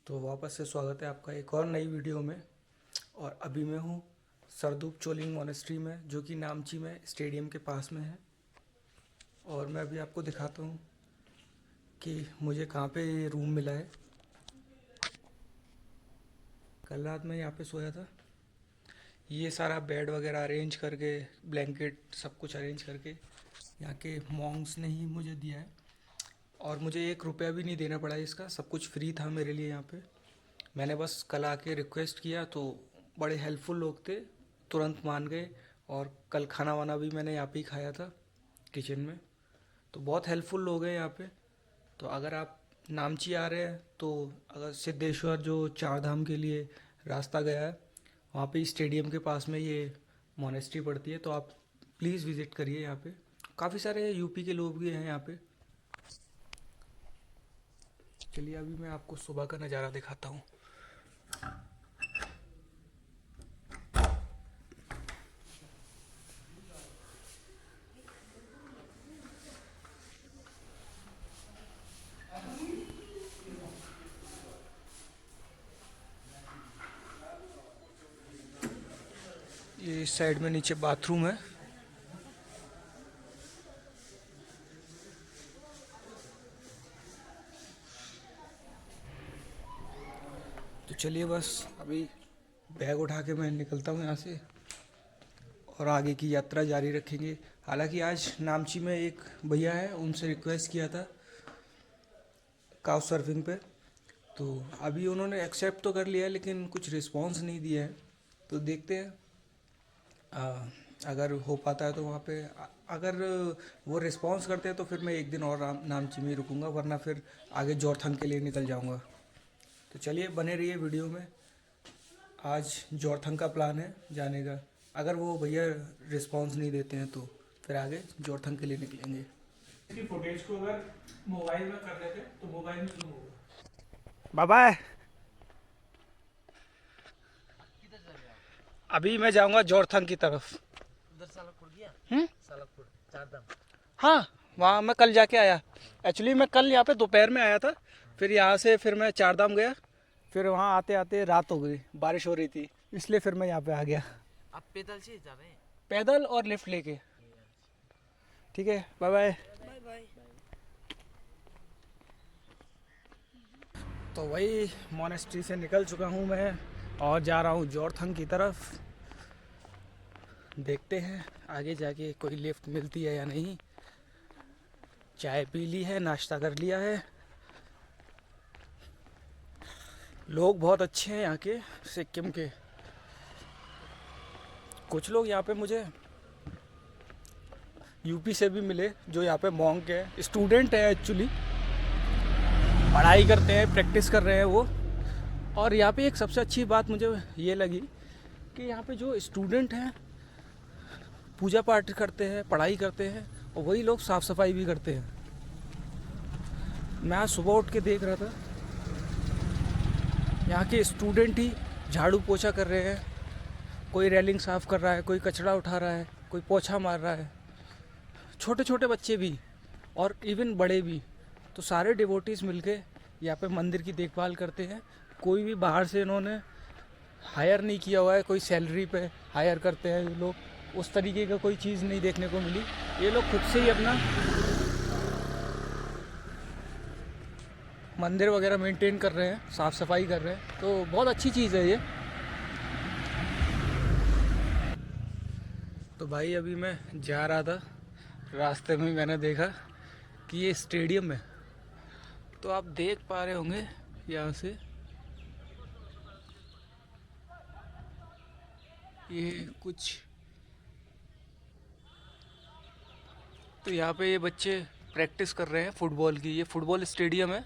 तो वापस से स्वागत है आपका एक और नई वीडियो में। और अभी मैं हूँ सरदूप चोलिंग मोनेस्ट्री में, जो कि नामची में स्टेडियम के पास में है। और मैं अभी आपको दिखाता हूँ कि मुझे कहाँ पे ये रूम मिला है। कल रात मैं यहाँ पे सोया था। ये सारा बेड वगैरह अरेंज करके, ब्लैंकेट सब कुछ अरेंज करके यहाँ के मॉन्क्स ने ही मुझे दिया है। और मुझे 1 रुपया भी नहीं देना पड़ा इसका, सब कुछ फ्री था मेरे लिए यहाँ पे। मैंने बस कल आके रिक्वेस्ट किया तो बड़े हेल्पफुल लोग थे, तुरंत मान गए। और कल खाना वाना भी मैंने यहाँ पे ही खाया था, किचन में। तो बहुत हेल्पफुल लोग हैं यहाँ पे। तो अगर आप नामची आ रहे हैं तो अगर सिद्धेश्वर जो चार धाम के लिए रास्ता गया है, वहाँ पे स्टेडियम के पास में ये मोनेस्ट्री पड़ती है, तो आप प्लीज़ विज़िट करिए यहाँ पे। काफ़ी सारे यूपी के लोग भी हैं यहाँ पे। चलिए अभी मैं आपको सुबह का नज़ारा दिखाता हूँ। ये इस साइड में नीचे बाथरूम है। तो चलिए बस अभी बैग उठा के मैं निकलता हूँ यहाँ से और आगे की यात्रा जारी रखेंगे। हालांकि आज नामची में एक भैया है, उनसे रिक्वेस्ट किया था काउ सर्फिंग पे, तो अभी उन्होंने एक्सेप्ट तो कर लिया है लेकिन कुछ रिस्पांस नहीं दिया है। तो देखते हैं अगर हो पाता है तो वहाँ पे अगर वो रिस्पांस करते हैं तो फिर मैं एक दिन और नामची में ही रुकूंगा, वरना फिर आगे जोरथंग के लिए निकल जाऊंगा। तो चलिए बने रहिए वीडियो में। आज जोरथंग का प्लान है जाने का। अगर वो भैया रिस्पांस नहीं देते हैं तो फिर आगे जोरथंग के लिए निकलेंगे। इसकी फुटेज को अगर मोबाइल में कर लेते तो मोबाइल में जूम होगा। Bye bye. अभी मैं जाऊंगा जोरथंग की तरफ। उधर सालकपुर गया? सालकपुर चारधाम। हाँ, वहाँ मैं कल जाके आया। एक्चुअली मैं कल यहाँ पे दोपहर में आया था, फिर यहाँ से फिर मैं चारधाम गया, फिर वहाँ आते आते रात हो गई, बारिश हो रही थी, इसलिए फिर मैं यहाँ पे आ गया। आप पैदल से जा रहे हैं? पैदल और लिफ्ट लेके। ठीक है, बाय बाय। Bye bye. तो वही मोनेस्ट्री से निकल चुका हूँ मैं और जा रहा हूँ जोरथंग की तरफ। देखते हैं आगे जाके कोई लिफ्ट मिलती है या नहीं। चाय पी ली है, नाश्ता कर लिया है। लोग बहुत अच्छे हैं यहाँ के, सिक्किम के। कुछ लोग यहाँ पे मुझे यूपी से भी मिले, जो यहाँ पे मॉन्क है, स्टूडेंट है एक्चुअली, पढ़ाई करते हैं, प्रैक्टिस कर रहे हैं वो। और यहाँ पे एक सबसे अच्छी बात मुझे ये लगी कि यहाँ पे जो स्टूडेंट हैं पूजा पाठ करते हैं, पढ़ाई करते हैं, और वही लोग साफ़ सफाई भी करते हैं। मैं आज सुबह उठ के देख रहा था, यहाँ के स्टूडेंट ही झाड़ू पोछा कर रहे हैं, कोई रेलिंग साफ़ कर रहा है, कोई कचरा उठा रहा है, कोई पोछा मार रहा है, छोटे छोटे बच्चे भी और इवन बड़े भी। तो सारे डिवोटीज़ मिलके यहाँ पे मंदिर की देखभाल करते हैं। कोई भी बाहर से इन्होंने हायर नहीं किया हुआ है, कोई सैलरी पे हायर करते हैं ये लोग, उस तरीके का कोई चीज़ नहीं देखने को मिली। ये लोग खुद से ही अपना मंदिर वगैरह मेंटेन कर रहे हैं, साफ़ सफाई कर रहे हैं, तो बहुत अच्छी चीज़ है ये। तो भाई अभी मैं जा रहा था, रास्ते में मैंने देखा कि ये स्टेडियम है, तो आप देख पा रहे होंगे यहाँ से ये कुछ। तो यहाँ पे ये बच्चे प्रैक्टिस कर रहे हैं फुटबॉल की, ये फुटबॉल स्टेडियम है।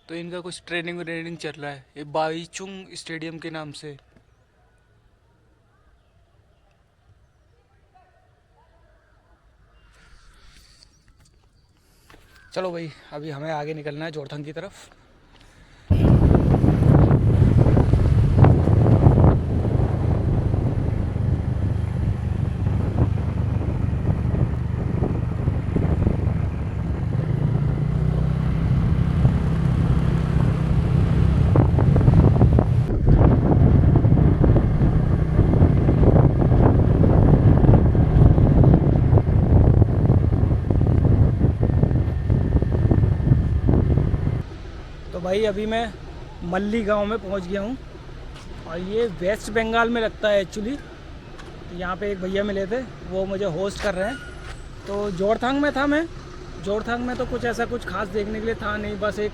तो इनका कुछ ट्रेनिंग व्रेनिंग चल रहा है, ये बाईचुंग स्टेडियम के नाम से। चलो भाई अभी हमें आगे निकलना है जोरथंग की तरफ। भाई अभी मैं मल्ली गांव में पहुंच गया हूं और ये वेस्ट बंगाल में लगता है एक्चुअली। यहाँ पे एक भैया मिले थे, वो मुझे होस्ट कर रहे हैं। तो जोरथांग में था मैं। जोरथांग में तो कुछ ऐसा कुछ खास देखने के लिए था नहीं, बस एक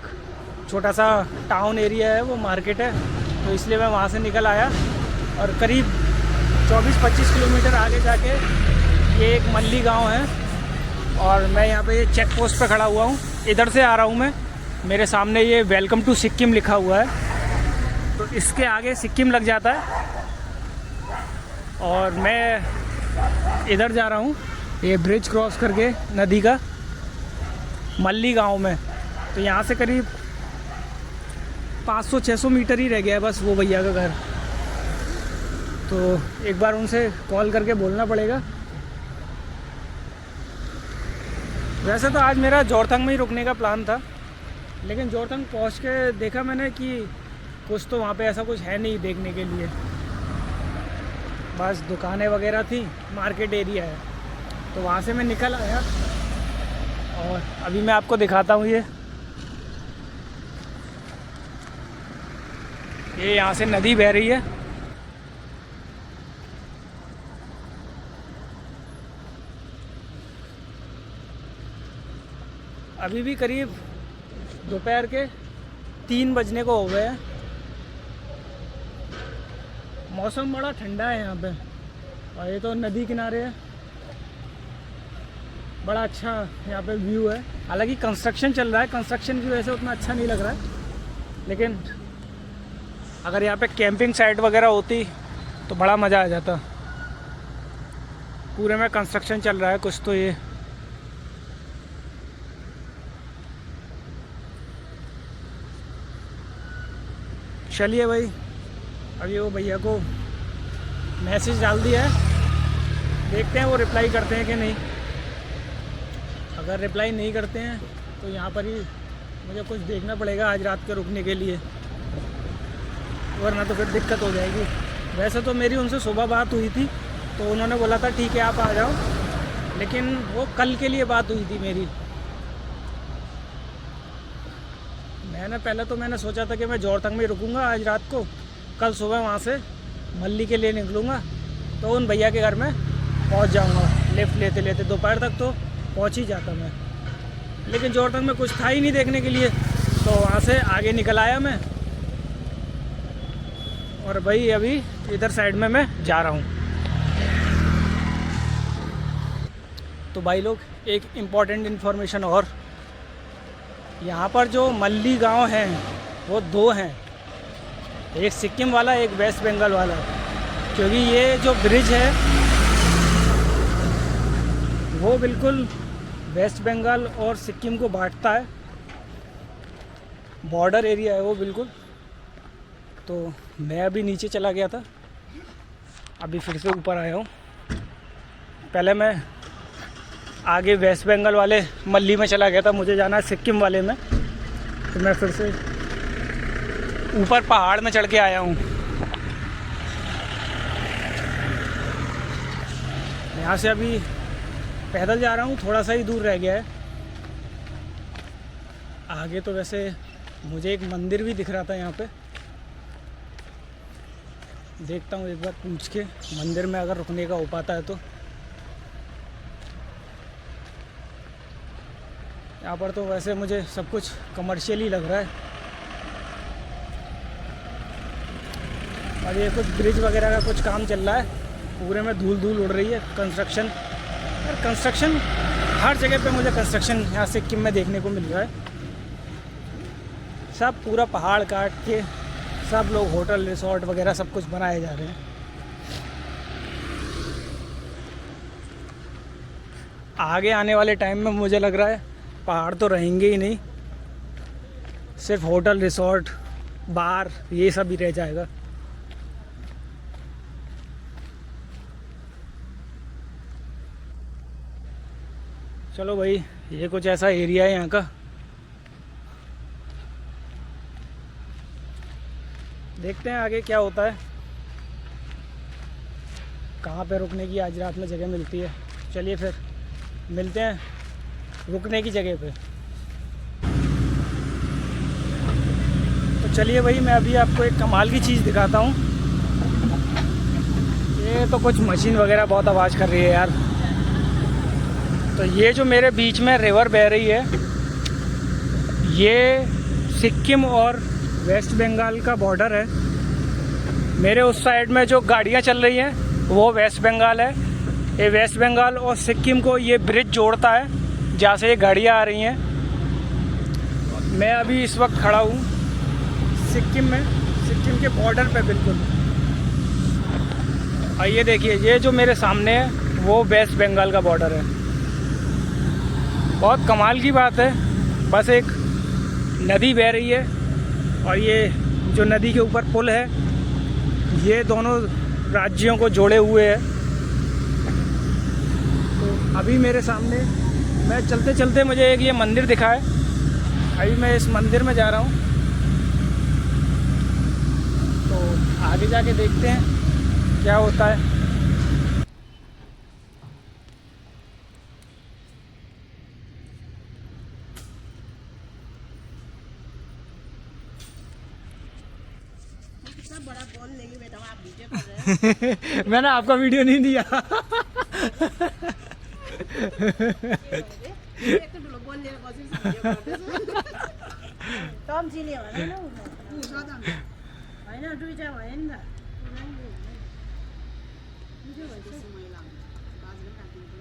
छोटा सा टाउन एरिया है, वो मार्केट है, तो इसलिए मैं वहाँ से निकल आया। और करीब 24-25 किलोमीटर आगे जाके ये एक मल्ली गांव है और मैं यहाँ पे चेक पोस्ट पे खड़ा हुआ हूँ। इधर से आ रहा हूँ मैं, मेरे सामने ये वेलकम टू सिक्किम लिखा हुआ है, तो इसके आगे सिक्किम लग जाता है और मैं इधर जा रहा हूँ ये ब्रिज क्रॉस करके नदी का, मल्ली गांव में। तो यहाँ से करीब 500-600 मीटर ही रह गया है बस वो भैया का घर। तो एक बार उनसे कॉल करके बोलना पड़ेगा। वैसे तो आज मेरा जोरथांग में ही रुकने का प्लान था, लेकिन जोरथांग पहुँच के देखा मैंने कि कुछ तो वहाँ पे ऐसा कुछ है नहीं देखने के लिए, बस दुकानें वगैरह थी, मार्केट एरिया है। तो वहाँ से मैं निकल आया और अभी मैं आपको दिखाता हूँ ये यहाँ से नदी बह रही है। अभी भी करीब दोपहर के 3 बजने को हो गए हैं। मौसम बड़ा ठंडा है यहाँ पे और ये तो नदी किनारे है, बड़ा अच्छा यहाँ पे व्यू है। हालांकि कंस्ट्रक्शन चल रहा है, कंस्ट्रक्शन की वजह से उतना अच्छा नहीं लग रहा है, लेकिन अगर यहाँ पे कैंपिंग साइट वगैरह होती तो बड़ा मज़ा आ जाता। पूरे में कंस्ट्रक्शन चल रहा है कुछ तो ये। चलिए भाई, अभी वो भैया को मैसेज डाल दिया है, देखते हैं वो रिप्लाई करते हैं कि नहीं। अगर रिप्लाई नहीं करते हैं तो यहाँ पर ही मुझे कुछ देखना पड़ेगा आज रात के रुकने के लिए, वरना तो फिर दिक्कत हो जाएगी। वैसे तो मेरी उनसे सुबह बात हुई थी, तो उन्होंने बोला था ठीक है आप आ जाओ, लेकिन वो कल के लिए बात हुई थी मेरी। मैंने सोचा था कि मैं जोरथांग में रुकूंगा आज रात को, कल सुबह वहाँ से मल्ली के लिए निकलूँगा, तो उन भैया के घर में पहुँच जाऊँगा लिफ्ट लेते लेते। दोपहर तक तो पहुँच ही जाता मैं, लेकिन जोरथांग में कुछ था ही नहीं देखने के लिए, तो वहाँ से आगे निकल आया मैं। और भाई अभी इधर साइड में मैं जा रहा हूँ। तो भाई लोग, एक इम्पॉर्टेंट इन्फॉर्मेशन और, यहाँ पर जो मल्ली गांव हैं वो 2 हैं, एक सिक्किम वाला एक वेस्ट बंगाल वाला, क्योंकि ये जो ब्रिज है वो बिल्कुल वेस्ट बंगाल और सिक्किम को बांटता है, बॉर्डर एरिया है वो बिल्कुल। तो मैं अभी नीचे चला गया था, अभी फिर से ऊपर आया हूँ। पहले मैं आगे वेस्ट बंगाल वाले मल्ली में चला गया था, मुझे जाना है सिक्किम वाले में, तो मैं फिर से ऊपर पहाड़ में चढ़ के आया हूँ। यहाँ से अभी पैदल जा रहा हूँ, थोड़ा सा ही दूर रह गया है आगे। तो वैसे मुझे एक मंदिर भी दिख रहा था यहाँ पे, देखता हूँ एक बार पूछ के मंदिर में अगर रुकने का हो पाता है तो। यहाँ पर तो वैसे मुझे सब कुछ कमर्शियल ही लग रहा है, और ये कुछ ब्रिज वगैरह का कुछ काम चल रहा है, पूरे में धूल धूल उड़ रही है। कंस्ट्रक्शन, और कंस्ट्रक्शन हर जगह पे मुझे कंस्ट्रक्शन यहाँ सिक्किम में देखने को मिल रहा है। सब पूरा पहाड़ काट के सब लोग होटल रिसोर्ट वगैरह सब कुछ बनाए जा रहे हैं। आगे आने वाले टाइम में मुझे लग रहा है पहाड़ तो रहेंगे ही नहीं, सिर्फ होटल रिसोर्ट बार ये सब ही रह जाएगा। चलो भाई, ये कुछ ऐसा एरिया है यहाँ का। देखते हैं आगे क्या होता है, कहाँ पे रुकने की आज रात में जगह मिलती है। चलिए फिर मिलते हैं रुकने की जगह पे। चलिए भाई, मैं अभी आपको एक कमाल की चीज़ दिखाता हूँ। ये तो कुछ मशीन वगैरह बहुत आवाज़ कर रही है यार। तो ये जो मेरे बीच में रिवर बह रही है, ये सिक्किम और वेस्ट बंगाल का बॉर्डर है। मेरे उस साइड में जो गाड़ियाँ चल रही हैं वो वेस्ट बंगाल है। ये वेस्ट बंगाल और सिक्किम को ये ब्रिज जोड़ता है, जहाँ से ये गाड़ियाँ आ रही हैं। मैं अभी इस वक्त खड़ा हूँ सिक्किम में, सिक्किम के बॉर्डर पे बिल्कुल। और ये देखिए, ये जो मेरे सामने है वो वेस्ट बंगाल का बॉर्डर है। बहुत कमाल की बात है। बस एक नदी बह रही है और ये जो नदी के ऊपर पुल है, ये दोनों राज्यों को जोड़े हुए है। तो अभी मेरे सामने, मैं चलते चलते मुझे एक ये मंदिर दिखा है। अभी मैं इस मंदिर में जा रहा हूँ, तो आगे जाके देखते हैं क्या होता है। इतना बड़ा बोल लेंगे बेटा, आप वीडियो कर रहे हैं। मैंने आपका वीडियो नहीं दिया। एक तो लोग बोल ले कोशिश वीडियो करते हैं। तो हम जी लिया ना वो ज्यादा है ना, दुईटा है ना। मुझे वैसे समय लगा बाद में काटने को।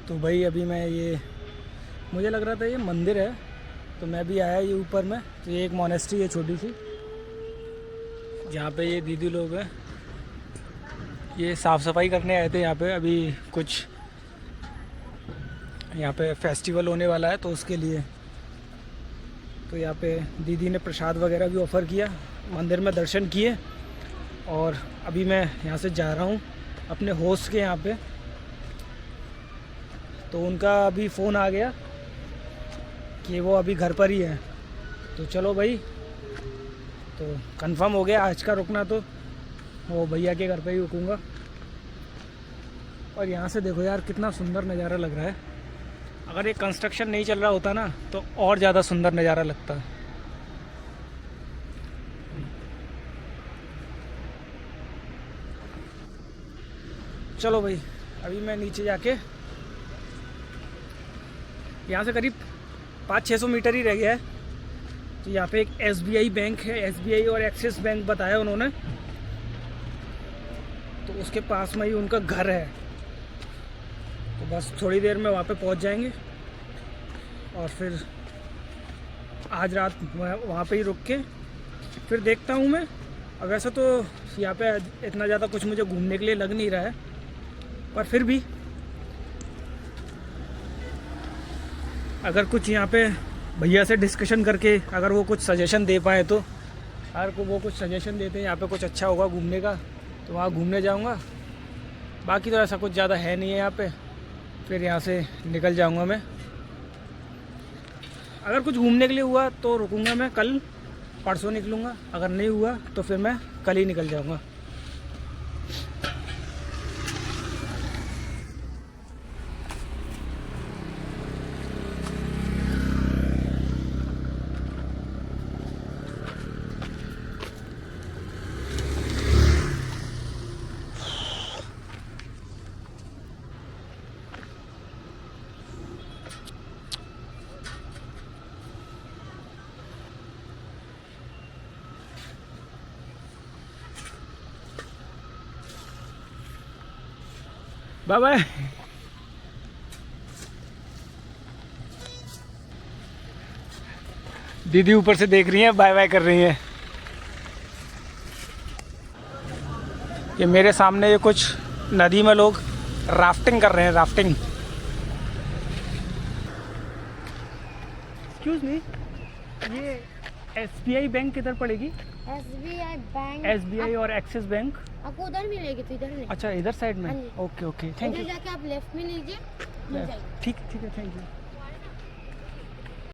तो भाई अभी मैं ये, मुझे लग रहा था ये मंदिर है, तो मैं भी आया ये ऊपर में। तो ये एक मोनेस्ट्री है छोटी सी, जहाँ पे ये दीदी लोग हैं, ये साफ़ सफाई करने आए थे यहाँ पे। अभी कुछ यहाँ पे फेस्टिवल होने वाला है तो उसके लिए। तो यहाँ पे दीदी ने प्रसाद वगैरह भी ऑफ़र किया, मंदिर में दर्शन किए। और अभी मैं यहाँ से जा रहा हूँ अपने होस्ट के यहाँ पे। तो उनका अभी फ़ोन आ गया कि वो अभी घर पर ही है। तो चलो भाई, तो कंफर्म हो गया आज का रुकना, तो वो भैया के घर पे ही रुकूंगा। और यहाँ से देखो यार, कितना सुंदर नज़ारा लग रहा है। अगर ये कंस्ट्रक्शन नहीं चल रहा होता ना, तो और ज़्यादा सुंदर नज़ारा लगता है। चलो भाई, अभी मैं नीचे जाके, यहाँ से करीब 500-600 मीटर ही रह गया है। तो यहाँ पे एक SBI बैंक है, SBI और एक्सिस बैंक बताया उन्होंने। तो उसके पास में ही उनका घर है। तो बस थोड़ी देर में वहाँ पे पहुँच जाएंगे और फिर आज रात वहाँ पे ही रुक के फिर देखता हूँ मैं। और वैसे तो यहाँ पे इतना ज़्यादा कुछ मुझे घूमने के लिए लग नहीं रहा है, पर फिर भी अगर कुछ यहाँ पे भैया से डिस्कशन करके अगर वो कुछ सजेशन दे पाए, तो अगर को वो कुछ सजेशन देते हैं यहाँ पे कुछ अच्छा होगा घूमने का, तो वहाँ घूमने जाऊँगा। बाकी तो ऐसा कुछ ज़्यादा है नहीं है यहाँ पे। फिर यहाँ से निकल जाऊँगा मैं। अगर कुछ घूमने के लिए हुआ तो रुकूँगा मैं, कल परसों निकलूँगा। अगर नहीं हुआ तो फिर मैं कल ही निकल जाऊँगा। Bye bye. दीदी ऊपर से देख रही हैं, बाय बाय कर रही हैं। ये मेरे सामने ये कुछ नदी में लोग राफ्टिंग कर रहे हैं, राफ्टिंग। एक्सक्यूज मी, ये SBI बैंक किधर पड़ेगी? SBI बैंक, SBI और एक्सिस बैंक। आपको उधर मिलेगी, तो इधर नहीं। अच्छा, इधर साइड में। हाँ जी। ओके ओके, थैंक इधर यू। जाके आप लेफ्ट में लीजिए, मिल जाएगी। ठीक ठीक है, थैंक यू।